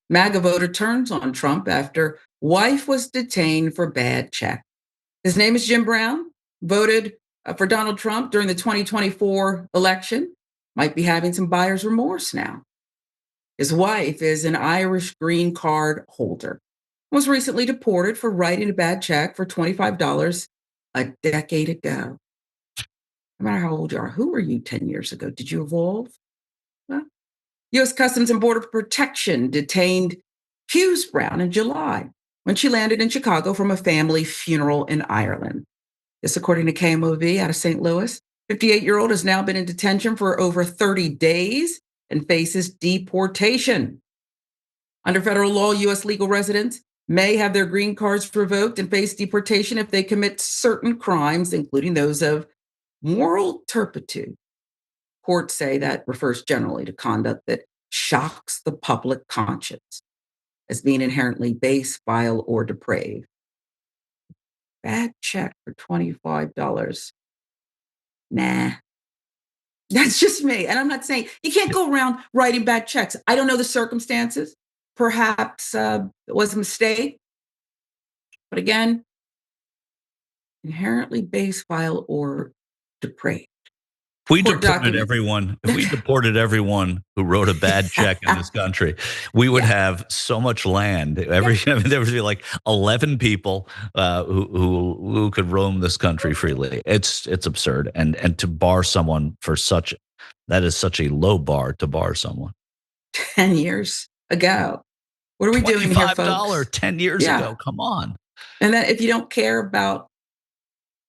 MAGA voter turns on Trump after wife was detained for bad check. His name is Jim Brown, voted for Donald Trump during the 2024 election, might be having some buyer's remorse now. His wife is an Irish green card holder, was recently deported for writing a bad check for $25 a decade ago. No matter how old you are, who were you 10 years ago? Did you evolve? Well, U.S. Customs and Border Protection detained Hughes-Brown in July when she landed in Chicago from a family funeral in Ireland. This, according to KMOV out of St. Louis. 58-year-old has now been in detention for over 30 days and faces deportation. Under federal law, U.S. legal residents may have their green cards revoked and face deportation if they commit certain crimes, including those of moral turpitude. Courts say that refers generally to conduct that shocks the public conscience as being inherently base, vile, or depraved. Bad check for $25. Nah. That's just me. And I'm not saying you can't go around writing bad checks. I don't know the circumstances. Perhaps it was a mistake. But again, inherently base, vile, or depraved. If we deported everyone who wrote a bad check in this country, we would have so much land. There would be like 11 people who could roam this country freely. It's absurd, and to bar someone for that is such a low bar to bar someone. 10 years ago, what are we doing here, folks? 10 years ago, come on. And then if you don't care about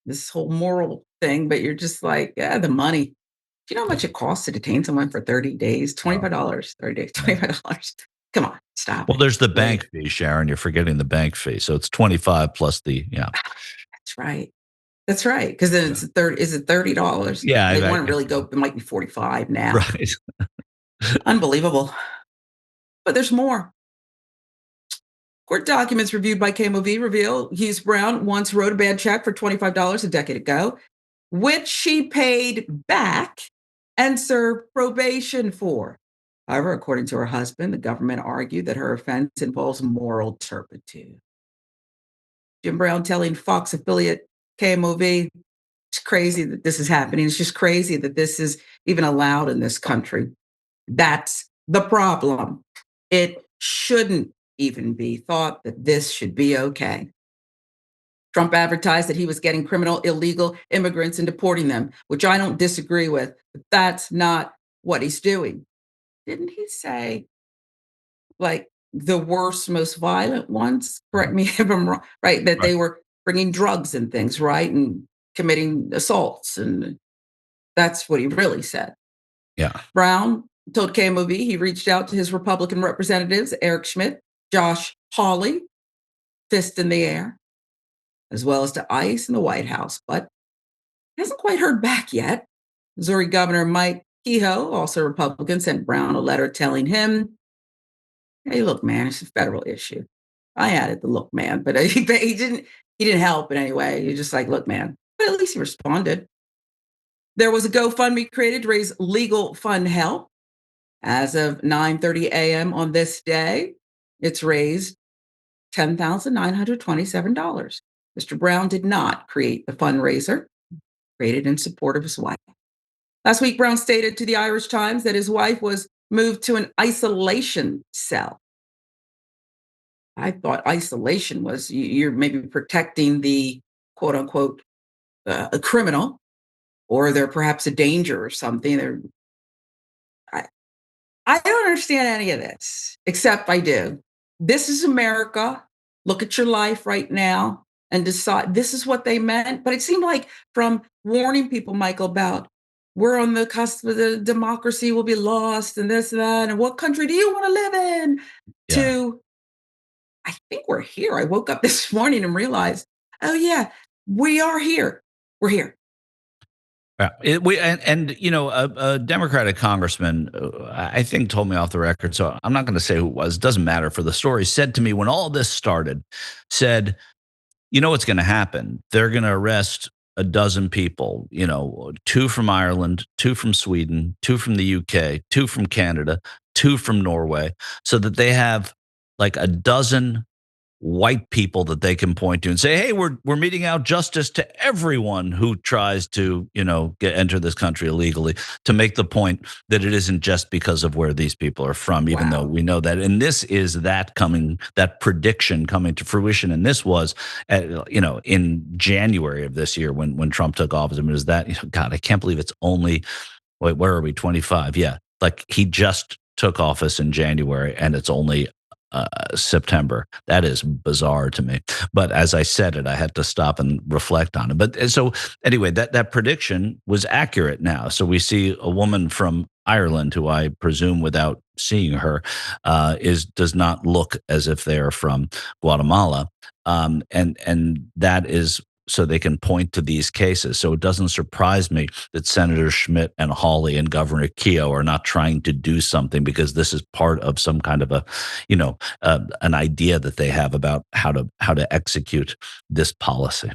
this whole moral thing, but you're just like, the money. Do you know how much it costs to detain someone for 30 days? $25, 30 days, $25. Come on, stop. Well, there's the bank fee, Sharon. You're forgetting the bank fee. So it's 25 plus the, That's right. That's right. Because then it's is it $30? Yeah. They want to really go, it might be 45 now. Right. Unbelievable. But there's more. Court documents reviewed by KMOV reveal Hughes-Brown once wrote a bad check for $25 a decade ago, which she paid back and served probation for. However, according to her husband, the government argued that her offense involves moral turpitude. Jim Brown telling Fox affiliate KMOV, it's crazy that this is happening. It's just crazy that this is even allowed in this country. That's the problem. It shouldn't even be thought that this should be okay. Trump advertised that he was getting criminal illegal immigrants and deporting them, which I don't disagree with, but that's not what he's doing. Didn't he say, like, the worst, most violent ones? Correct me if I'm wrong, right? That they were bringing drugs and things, right? And committing assaults. And that's what he really said. Yeah. Brown told KMOV he reached out to his Republican representatives, Eric Schmidt, Josh Hawley, fist in the air, as well as to ICE and the White House, but hasn't quite heard back yet. Missouri Governor Mike Kehoe, also Republican, sent Brown a letter telling him, hey, look, man, it's a federal issue. I added the look, man, but he didn't help in any way. He's just like, look, man, but at least he responded. There was a GoFundMe created to raise legal fund help. As of 9:30 a.m. on this day, it's raised $10,927. Mr. Brown did not create the fundraiser, created in support of his wife. Last week, Brown stated to the Irish Times that his wife was moved to an isolation cell. I thought isolation was you're maybe protecting the quote unquote a criminal, or they're perhaps a danger or something. I don't understand any of this, except I do. This is America. Look at your life right now and decide this is what they meant. But it seemed like from warning people, Michael, about we're on the cusp of the democracy will be lost and this and that. And what country do you want to live in? Yeah. To, I think we're here. I woke up this morning and realized, oh yeah, we are here. We're here. A Democratic congressman, I think, told me off the record, so I'm not going to say who it was. It doesn't matter for the story. Said to me when all this started, said, you know what's going to happen? They're going to arrest a dozen people. 2 from Ireland, 2 from Sweden, 2 from the UK, 2 from Canada, 2 from Norway, so that they have like a dozen white people that they can point to and say, "Hey, we're meting out justice to everyone who tries to, enter this country illegally." To make the point that it isn't just because of where these people are from, even though Wow. we know that. And this is that prediction coming to fruition. And this was, in January of this year when Trump took office. I mean, is that God? I can't believe it's only wait, where are we? 25? Yeah, like he just took office in January, and it's only September. That is bizarre to me. But as I said it, I had to stop and reflect on it. But so anyway, that prediction was accurate now. So we see a woman from Ireland, who I presume, without seeing her, does not look as if they are from Guatemala, and that is so they can point to these cases. So it doesn't surprise me that Senator Schmidt and Hawley and Governor Keogh are not trying to do something, because this is part of some kind of an idea that they have about how to execute this policy.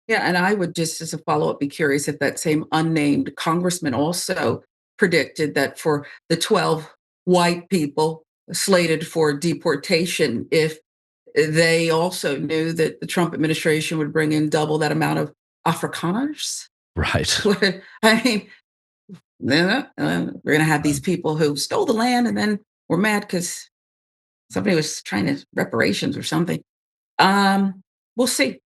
Yeah, and I would just, as a follow-up, be curious if that same unnamed congressman also predicted that for the 12 white people slated for deportation, if they also knew that the Trump administration would bring in double that amount of Afrikaners. Right. I mean, we're going to have these people who stole the land and then were mad because somebody was trying to reparations or something. We'll see.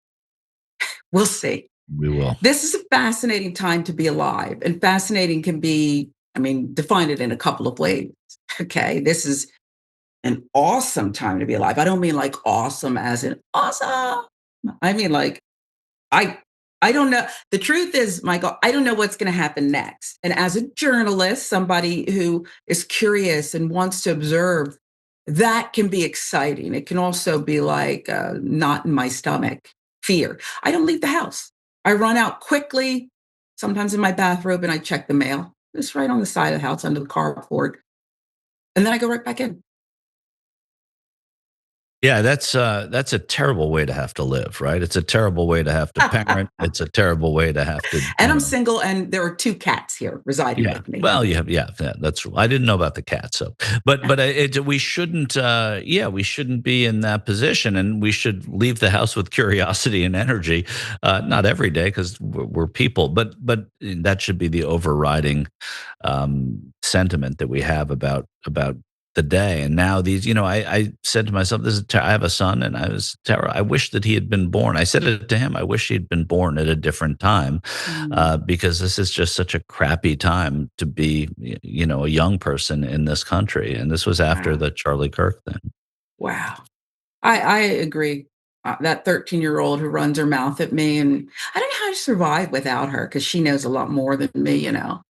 We'll see. We will. This is a fascinating time to be alive, and fascinating can be, I mean, define it in a couple of ways. Okay. This is an awesome time to be alive. I don't mean like awesome as in awesome. I mean like I I don't know. The truth is, Michael, I don't know what's going to happen next. And as a journalist, somebody who is curious and wants to observe, that can be exciting. It can also be like knot in my stomach, fear. I don't leave the house. I run out quickly, sometimes in my bathrobe, and I check the mail. It's right on the side of the house under the carport. And then I go right back in. Yeah, that's a terrible way to have to live, right? It's a terrible way to have to parent. It's a terrible way to have to, And I'm single, and there are 2 cats here residing yeah. with me. Well, yeah, that's I didn't know about the cat. So, but we shouldn't, we shouldn't be in that position, and we should leave the house with curiosity and energy. Not every day, because we're people, but that should be the overriding sentiment that we have about the day. And now these, I said to myself, I have a son, and I wish that he had been born. I said it to him. I wish he had been born at a different time, Mm, because this is just such a crappy time to be, a young person in this country. And this was after wow. the Charlie Kirk thing. Wow. I agree. That 13-year-old who runs her mouth at me, and I don't know how to survive without her because she knows a lot more than me, you know.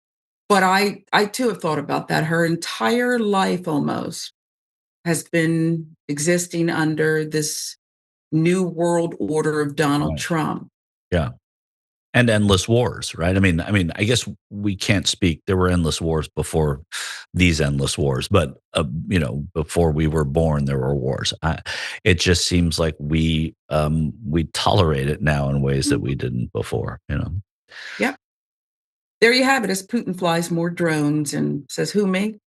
But I too have thought about that. Her entire life almost has been existing under this new world order of Donald Right. Trump. Yeah. And endless wars, right? I mean, I guess we can't speak. There were endless wars before these endless wars, but before we were born, there were wars. It just seems like we tolerate it now in ways that we Mhm. didn't before. Yep. There you have it. As Putin flies more drones and says, "Who me?"